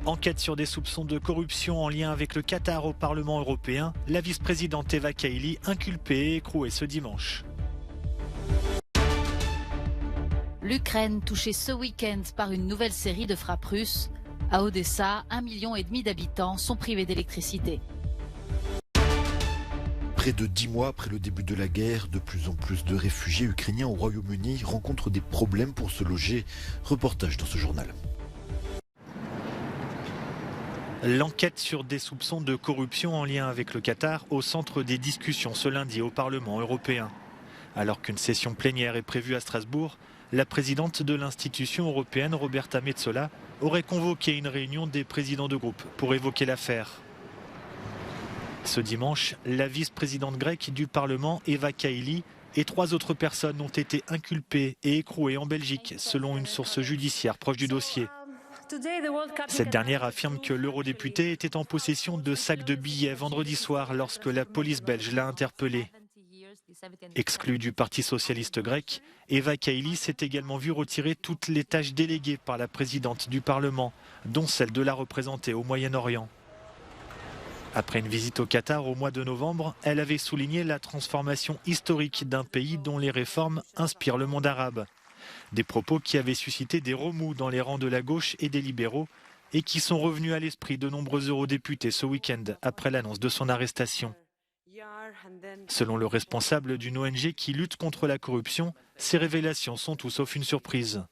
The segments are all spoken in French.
Enquête sur des soupçons de corruption en lien avec le Qatar au Parlement européen. La vice-présidente Eva Kaili inculpée et écrouée ce dimanche. L'Ukraine touchée ce week-end par une nouvelle série de frappes russes. À Odessa, 1,5 million d'habitants sont privés d'électricité. Près de 10 mois après le début de la guerre, de plus en plus de réfugiés ukrainiens au Royaume-Uni rencontrent des problèmes pour se loger. Reportage dans ce journal. L'enquête sur des soupçons de corruption en lien avec le Qatar au centre des discussions ce lundi au Parlement européen. Alors qu'une session plénière est prévue à Strasbourg, la présidente de l'institution européenne, Roberta Metsola, aurait convoqué une réunion des présidents de groupe pour évoquer l'affaire. Ce dimanche, la vice-présidente grecque du Parlement, Eva Kaili, et 3 autres personnes ont été inculpées et écrouées en Belgique, selon une source judiciaire proche du dossier. Cette dernière affirme que l'eurodéputé était en possession de sacs de billets vendredi soir lorsque la police belge l'a interpellé. Exclue du Parti socialiste grec, Eva Kaili s'est également vue retirer toutes les tâches déléguées par la présidente du Parlement, dont celle de la représenter au Moyen-Orient. Après une visite au Qatar au mois de novembre, elle avait souligné la transformation historique d'un pays dont les réformes inspirent le monde arabe. Des propos qui avaient suscité des remous dans les rangs de la gauche et des libéraux et qui sont revenus à l'esprit de nombreux eurodéputés ce week-end après l'annonce de son arrestation. Selon le responsable d'une ONG qui lutte contre la corruption, ces révélations sont tout sauf une surprise.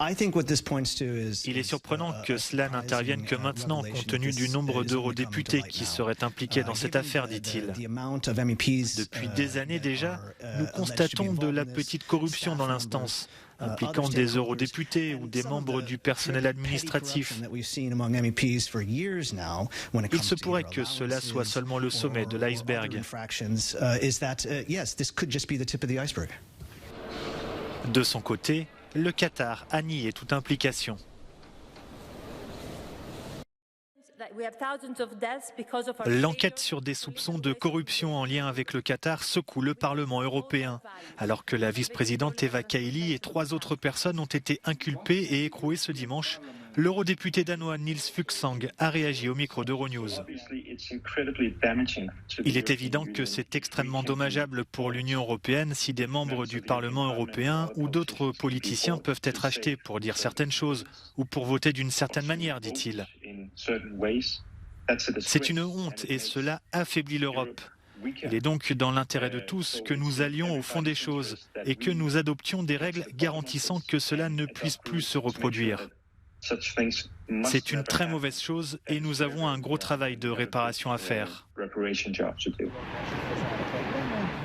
Il est surprenant que cela n'intervienne que maintenant, compte tenu du nombre d'eurodéputés qui seraient impliqués dans cette affaire, dit-il. Depuis des années déjà, nous constatons de la petite corruption dans l'instance, impliquant des eurodéputés ou des membres du personnel administratif. Il se pourrait que cela soit seulement le sommet de l'iceberg. De son côté, le Qatar a nié toute implication. L'enquête sur des soupçons de corruption en lien avec le Qatar secoue le Parlement européen, alors que la vice-présidente Eva Kaili et 3 autres personnes ont été inculpées et écrouées ce dimanche. L'eurodéputé danois Niels Fuglsang a réagi au micro d'Euronews. Il est évident que c'est extrêmement dommageable pour l'Union européenne si des membres du Parlement européen ou d'autres politiciens peuvent être achetés pour dire certaines choses ou pour voter d'une certaine manière, dit-il. C'est une honte et cela affaiblit l'Europe. Il est donc dans l'intérêt de tous que nous allions au fond des choses et que nous adoptions des règles garantissant que cela ne puisse plus se reproduire. C'est une très mauvaise chose et nous avons un gros travail de réparation à faire.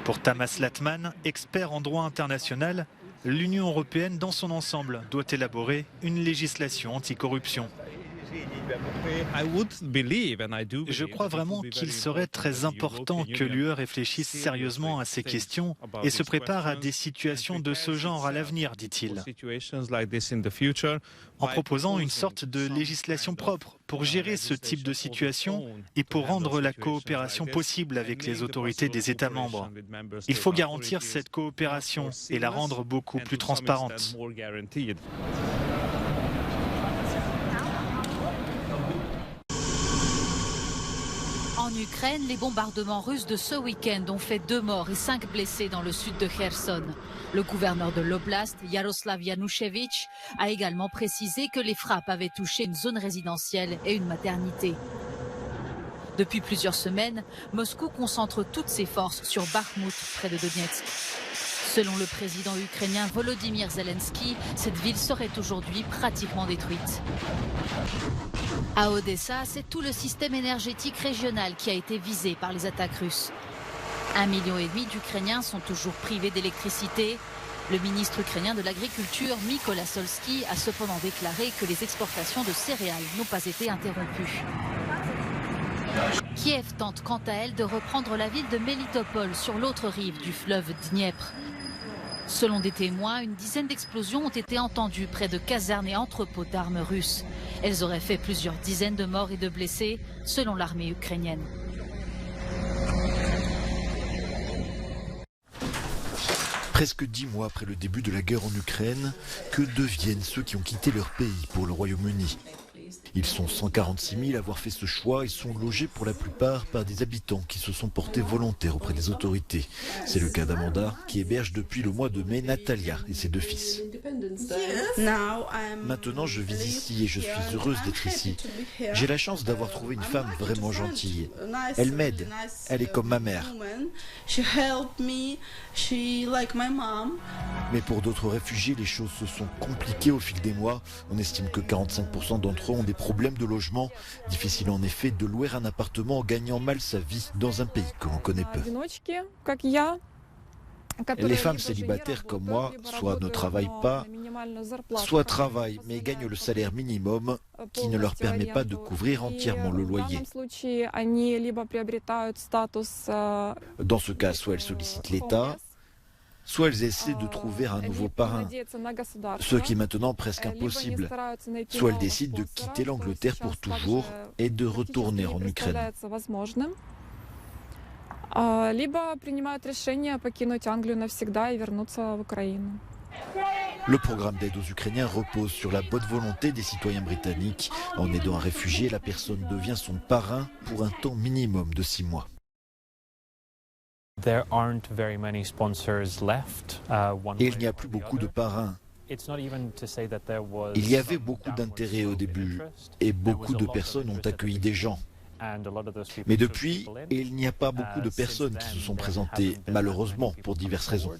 Pour Tamas Latman, expert en droit international, l'Union européenne dans son ensemble doit élaborer une législation anticorruption. Je crois vraiment qu'il serait très important que l'UE réfléchisse sérieusement à ces questions et se prépare à des situations de ce genre à l'avenir, dit-il, en proposant une sorte de législation propre pour gérer ce type de situation et pour rendre la coopération possible avec les autorités des États membres. Il faut garantir cette coopération et la rendre beaucoup plus transparente. En Ukraine, les bombardements russes de ce week-end ont fait 2 morts et 5 blessés dans le sud de Kherson. Le gouverneur de l'oblast, Yaroslav Yanushevych, a également précisé que les frappes avaient touché une zone résidentielle et une maternité. Depuis plusieurs semaines, Moscou concentre toutes ses forces sur Bakhmut, près de Donetsk. Selon le président ukrainien Volodymyr Zelensky, cette ville serait aujourd'hui pratiquement détruite. À Odessa, c'est tout le système énergétique régional qui a été visé par les attaques russes. 1,5 million d'Ukrainiens sont toujours privés d'électricité. Le ministre ukrainien de l'Agriculture, Mykola Solski, a cependant déclaré que les exportations de céréales n'ont pas été interrompues. Kiev tente quant à elle de reprendre la ville de Melitopol sur l'autre rive du fleuve Dniepr. Selon des témoins, une dizaine d'explosions ont été entendues près de casernes et entrepôts d'armes russes. Elles auraient fait plusieurs dizaines de morts et de blessés, selon l'armée ukrainienne. Presque 10 mois après le début de la guerre en Ukraine, que deviennent ceux qui ont quitté leur pays pour le Royaume-Uni? Ils sont 146 000 à avoir fait ce choix et sont logés pour la plupart par des habitants qui se sont portés volontaires auprès des autorités. C'est le cas d'Amanda qui héberge depuis le mois de mai Natalia et ses 2 fils. Maintenant je vis ici et je suis heureuse d'être ici. J'ai la chance d'avoir trouvé une femme vraiment gentille. Elle m'aide, elle est comme ma mère. Mais pour d'autres réfugiés, les choses se sont compliquées au fil des mois. On estime que 45% d'entre eux ont des problèmes de logement. Difficile en effet de louer un appartement en gagnant mal sa vie dans un pays que l'on connaît peu. Les femmes célibataires comme moi, soit ne travaillent pas, soit travaillent mais gagnent le salaire minimum qui ne leur permet pas de couvrir entièrement le loyer. Dans ce cas, soit elles sollicitent l'État, soit elles essaient de trouver un nouveau parrain, ce qui est maintenant presque impossible. Soit elles décident de quitter l'Angleterre pour toujours et de retourner en Ukraine. Le programme d'aide aux Ukrainiens repose sur la bonne volonté des citoyens britanniques. En aidant un réfugié, la personne devient son parrain pour un temps minimum de 6 mois. Et il n'y a plus beaucoup de parrains. Il y avait beaucoup d'intérêt au début et beaucoup de personnes ont accueilli des gens. Mais depuis, il n'y a pas beaucoup de personnes qui se sont présentées, malheureusement, pour diverses raisons.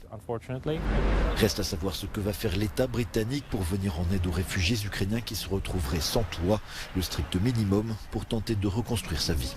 Reste à savoir ce que va faire l'État britannique pour venir en aide aux réfugiés ukrainiens qui se retrouveraient sans toit, le strict minimum pour tenter de reconstruire sa vie.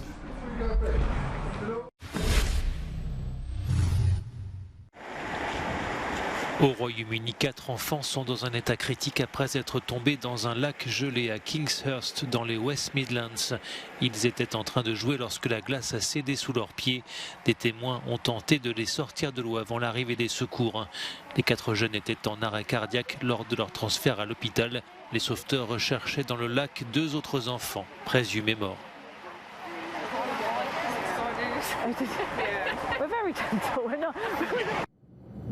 Au Royaume-Uni, 4 enfants sont dans un état critique après être tombés dans un lac gelé à Kingshurst dans les West Midlands. Ils étaient en train de jouer lorsque la glace a cédé sous leurs pieds. Des témoins ont tenté de les sortir de l'eau avant l'arrivée des secours. Les 4 jeunes étaient en arrêt cardiaque lors de leur transfert à l'hôpital. Les sauveteurs recherchaient dans le lac 2 autres enfants, présumés morts.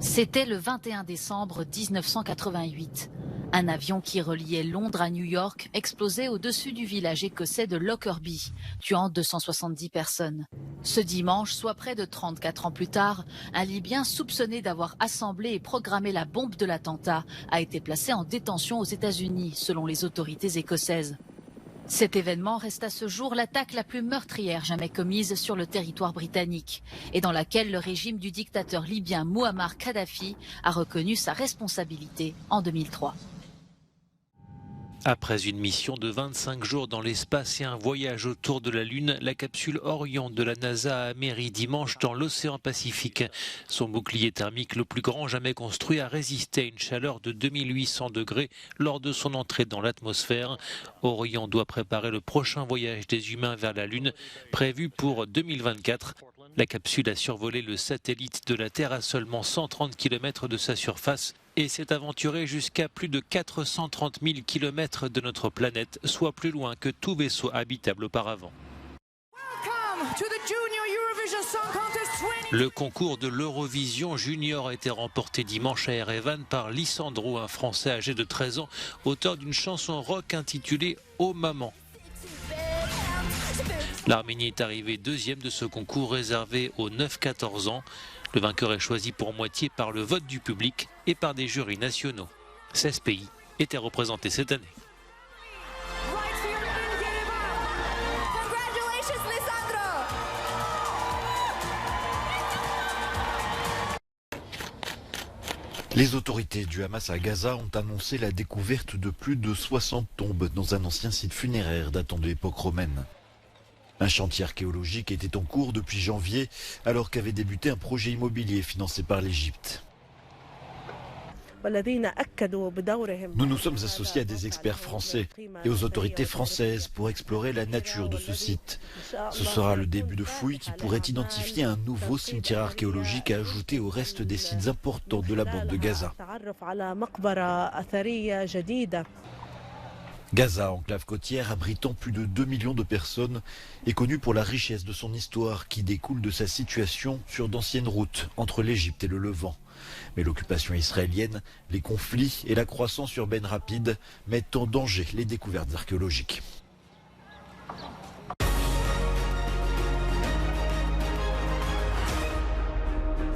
C'était le 21 décembre 1988. Un avion qui reliait Londres à New York explosait au-dessus du village écossais de Lockerbie, tuant 270 personnes. Ce dimanche, soit près de 34 ans plus tard, un Libyen soupçonné d'avoir assemblé et programmé la bombe de l'attentat a été placé en détention aux États-Unis, selon les autorités écossaises. Cet événement reste à ce jour l'attaque la plus meurtrière jamais commise sur le territoire britannique et dans laquelle le régime du dictateur libyen Mouammar Kadhafi a reconnu sa responsabilité en 2003. Après une mission de 25 jours dans l'espace et un voyage autour de la Lune, la capsule Orion de la NASA a atterri dimanche dans l'océan Pacifique. Son bouclier thermique le plus grand jamais construit a résisté à une chaleur de 2800 degrés lors de son entrée dans l'atmosphère. Orion doit préparer le prochain voyage des humains vers la Lune, prévu pour 2024. La capsule a survolé le satellite de la Terre à seulement 130 km de sa surface et s'est aventurée jusqu'à plus de 430 000 km de notre planète, soit plus loin que tout vaisseau habitable auparavant. Le concours de l'Eurovision Junior a été remporté dimanche à Erevan par Lissandro, un Français âgé de 13 ans, auteur d'une chanson rock intitulée « Oh maman ». L'Arménie est arrivé 2e de ce concours réservé aux 9-14 ans. Le vainqueur est choisi pour moitié par le vote du public et par des jurys nationaux. 16 pays étaient représentés cette année. Les autorités du Hamas à Gaza ont annoncé la découverte de plus de 60 tombes dans un ancien site funéraire datant de l'époque romaine. Un chantier archéologique était en cours depuis janvier, alors qu'avait débuté un projet immobilier financé par l'Égypte. Nous nous sommes associés à des experts français et aux autorités françaises pour explorer la nature de ce site. Ce sera le début de fouilles qui pourraient identifier un nouveau cimetière archéologique à ajouter au reste des sites importants de la bande de Gaza. Gaza, enclave côtière abritant plus de 2 millions de personnes, est connue pour la richesse de son histoire qui découle de sa situation sur d'anciennes routes entre l'Égypte et le Levant. Mais l'occupation israélienne, les conflits et la croissance urbaine rapide mettent en danger les découvertes archéologiques.